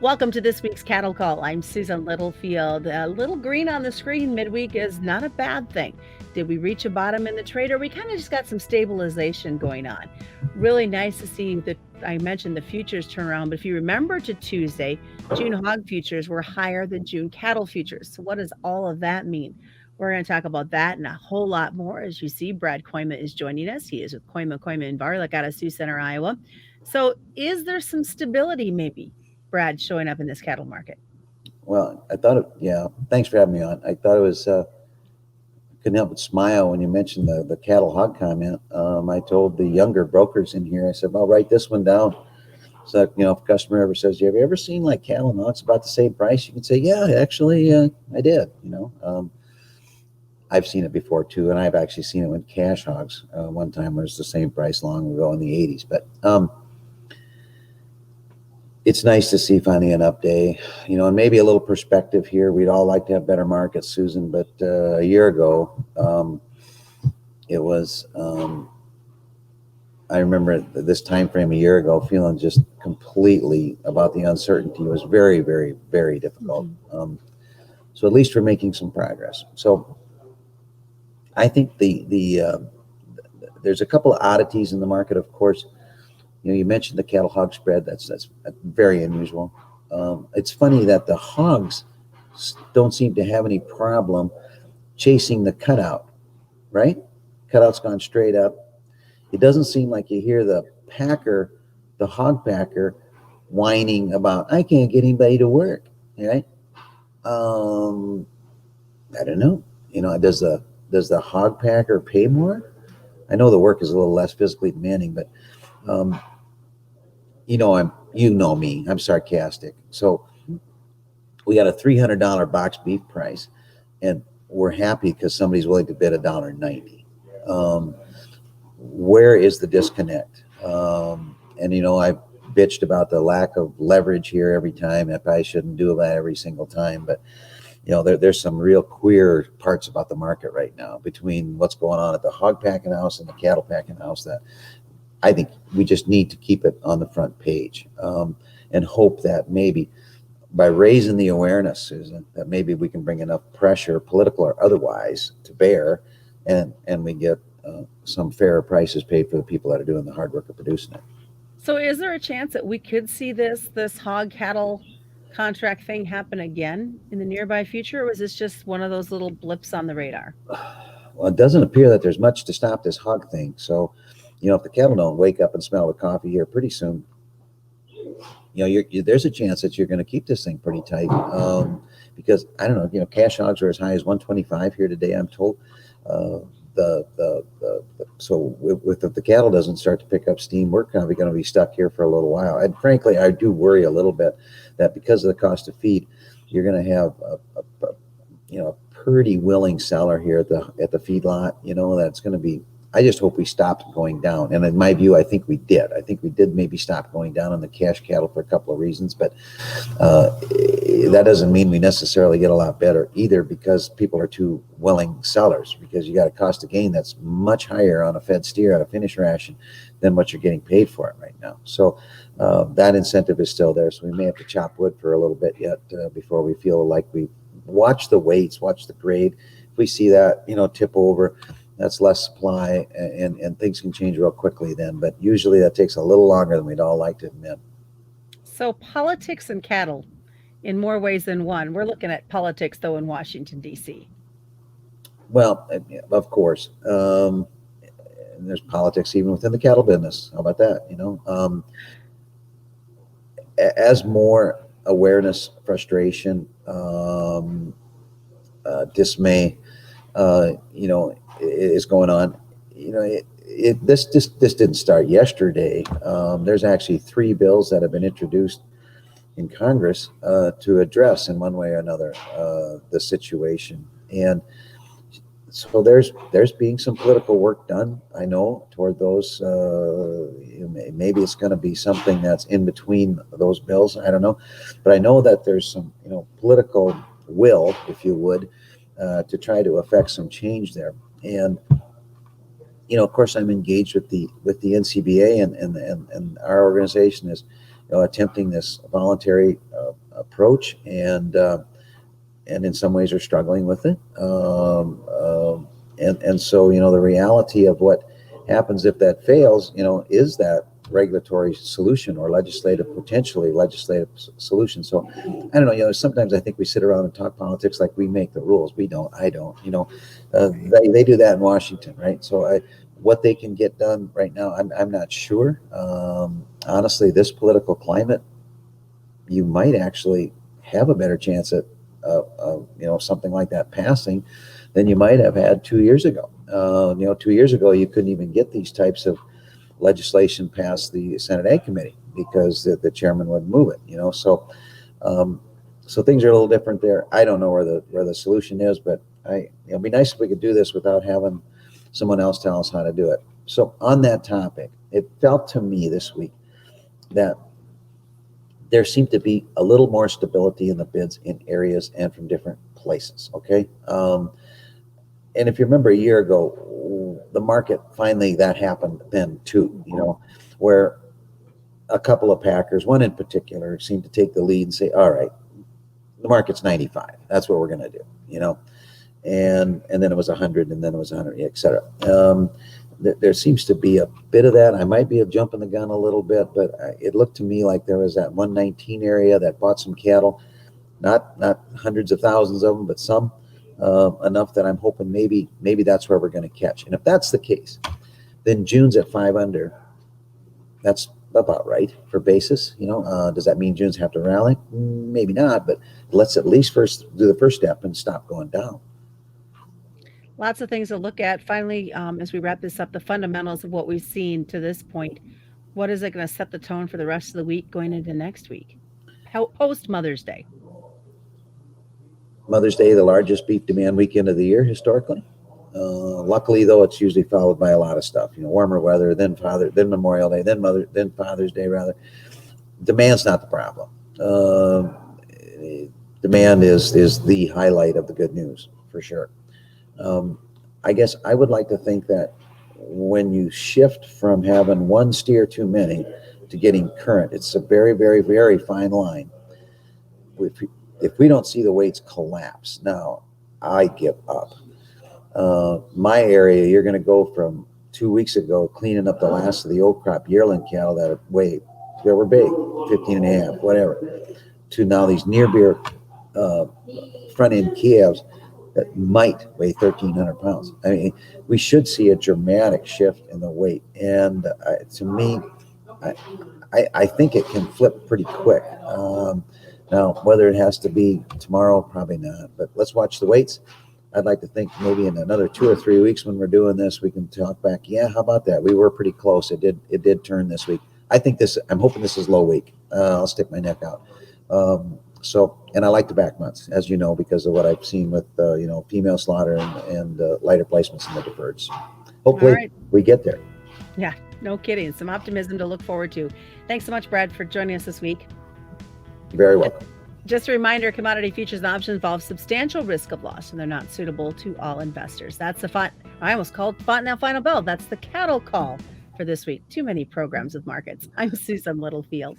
Welcome to this week's Cattle Call. I'm Susan Littlefield. A little green on the screen midweek is not a bad thing. Did we reach a bottom in the trade, or we kind of just got some stabilization going on? Really nice to see that I mentioned the futures turn around, but if you remember to Tuesday, June hog futures were higher than June cattle futures. So what does all of that mean? We're going to talk about that and a whole lot more. As you see, Brad Kooima is joining us. He is with Kooima and Barlick out of Sioux Center, Iowa. So is there some stability maybe, Brad, showing up in this cattle market? Well, I thought, thanks for having me on. I thought it was, couldn't help but smile when you mentioned the cattle hog comment. I told the younger brokers in here, I said, well, write this one down. So, if a customer ever says, have you ever seen like cattle and hogs about the same price? You can say, yeah, actually, I did, I've seen it before too. And I've actually seen it with cash hogs one time where it's the same price long ago in the 80s. But, it's nice to see finally an up day, and maybe a little perspective here. We'd all like to have better markets, Susan, but a year ago, it was, I remember this time frame a year ago feeling just completely about the uncertainty. It was very, very, very difficult. So at least we're making some progress. So I think there's a couple of oddities in the market, of course. You mentioned the cattle hog spread. That's very unusual. It's funny that the hogs don't seem to have any problem chasing the cutout, right? Cutout's gone straight up. It doesn't seem like you hear the hog packer whining about, I can't get anybody to work, right? I don't know. Does the hog packer pay more? I know the work is a little less physically demanding, but you know me, I'm sarcastic. So we got a $300 box beef price, and we're happy because somebody's willing to bid $1.90. Where is the disconnect? And I've bitched about the lack of leverage here every time. I probably shouldn't do that every single time, but there's some real queer parts about the market right now between what's going on at the hog packing house and the cattle packing house that I think we just need to keep it on the front page, and hope that maybe by raising the awareness, Susan, that maybe we can bring enough pressure, political or otherwise, to bear, and we get some fairer prices paid for the people that are doing the hard work of producing it. So is there a chance that we could see this hog cattle contract thing happen again in the nearby future, or was this just one of those little blips on the radar? Well, it doesn't appear that there's much to stop this hog thing. So, if the cattle don't wake up and smell the coffee here pretty soon, there's a chance that you're going to keep this thing pretty tight. Because I don't know, cash hogs are as high as 125 here today, I'm told. So if the cattle doesn't start to pick up steam, we're probably going to be stuck here for a little while. And frankly, I do worry a little bit that because of the cost of feed, you're going to have a pretty willing seller here at the feedlot. That's going to be. I just hope we stopped going down. And in my view, I think we did. I think we did maybe stop going down on the cash cattle for a couple of reasons, but that doesn't mean we necessarily get a lot better either, because people are too willing sellers, because you got a cost of gain that's much higher on a fed steer, on a finish ration, than what you're getting paid for it right now. So that incentive is still there. So we may have to chop wood for a little bit yet before we feel like we watch the weights, watch the grade. If we see that, tip over, that's less supply, and things can change real quickly then. But usually that takes a little longer than we'd all like to admit. So politics and cattle, in more ways than one. We're looking at politics, though, in Washington, D.C. Well, of course. And there's politics even within the cattle business. How about that? As more awareness, frustration, dismay, is going on. This didn't start yesterday. There's actually 3 bills that have been introduced in Congress to address in one way or another the situation, and so there's being some political work done, I know, toward those. Maybe it's going to be something that's in between those bills. I don't know, but I know that there's some political will, if you would, to try to affect some change there. And of course, I'm engaged with the NCBA, and our organization is attempting this voluntary approach, and in some ways are struggling with it. And so, the reality of what happens if that fails, is that regulatory solution or potentially legislative solution. So I don't know, sometimes I think we sit around and talk politics like we make the rules. We don't, I don't, they do that in Washington, right? So what they can get done right now, I'm not sure. Honestly, this political climate, you might actually have a better chance at something like that passing than you might have had 2 years ago. 2 years ago, you couldn't even get these types of legislation past the Senate Ag Committee because the chairman wouldn't move it. So things are a little different there. I don't know where the solution is, but it'd be nice if we could do this without having someone else tell us how to do it. So on that topic, it felt to me this week that there seemed to be a little more stability in the bids in areas and from different places. Okay. And if you remember a year ago, the market finally, that happened then too, where a couple of packers, one in particular, seemed to take the lead and say, all right, the market's 95. That's what we're going to do, and then it was 100, and then it was 100, et cetera. There seems to be a bit of that. I might be jumping the gun a little bit, but it looked to me like there was that 119 area that bought some cattle, not hundreds of thousands of them, but some, enough that I'm hoping maybe that's where we're going to catch. And if that's the case, then June's at 5 under. That's about right for basis. Does that mean June's have to rally? Maybe not, but let's at least first do the first step and stop going down. Lots of things to look at. Finally, as we wrap this up, the fundamentals of what we've seen to this point, what is it going to set the tone for the rest of the week going into next week? Post Mother's Day. Mother's Day, the largest beef demand weekend of the year historically. Luckily, though, it's usually followed by a lot of stuff. Warmer weather, then Memorial Day, then Father's Day. Rather, demand's not the problem. Demand is the highlight of the good news for sure. I guess I would like to think that when you shift from having one steer too many to getting current, it's a very, very, very fine line. If we don't see the weights collapse, now I give up. My area, you're going to go from 2 weeks ago cleaning up the last of the old crop yearling cattle that were big, 15 and a half, whatever, to now these near beer front end calves that might weigh 1,300 pounds. I mean, we should see a dramatic shift in the weight. And to me, I think it can flip pretty quick. Now, whether it has to be tomorrow, probably not. But let's watch the weights. I'd like to think maybe in another 2 or 3 weeks when we're doing this, we can talk back. Yeah, how about that? We were pretty close. It did turn this week. I'm hoping this is low week. I'll stick my neck out. And I like the back months, as you know, because of what I've seen with, female slaughter and lighter placements in the deferreds. Hopefully we get there. Yeah, no kidding. Some optimism to look forward to. Thanks so much, Brad, for joining us this week. You're very welcome. Just a reminder, commodity futures and options involve substantial risk of loss, and they're not suitable to all investors. That's the I almost called Fontenelle Final Bell. That's the cattle call for this week. Too many programs with markets. I'm Susan Littlefield.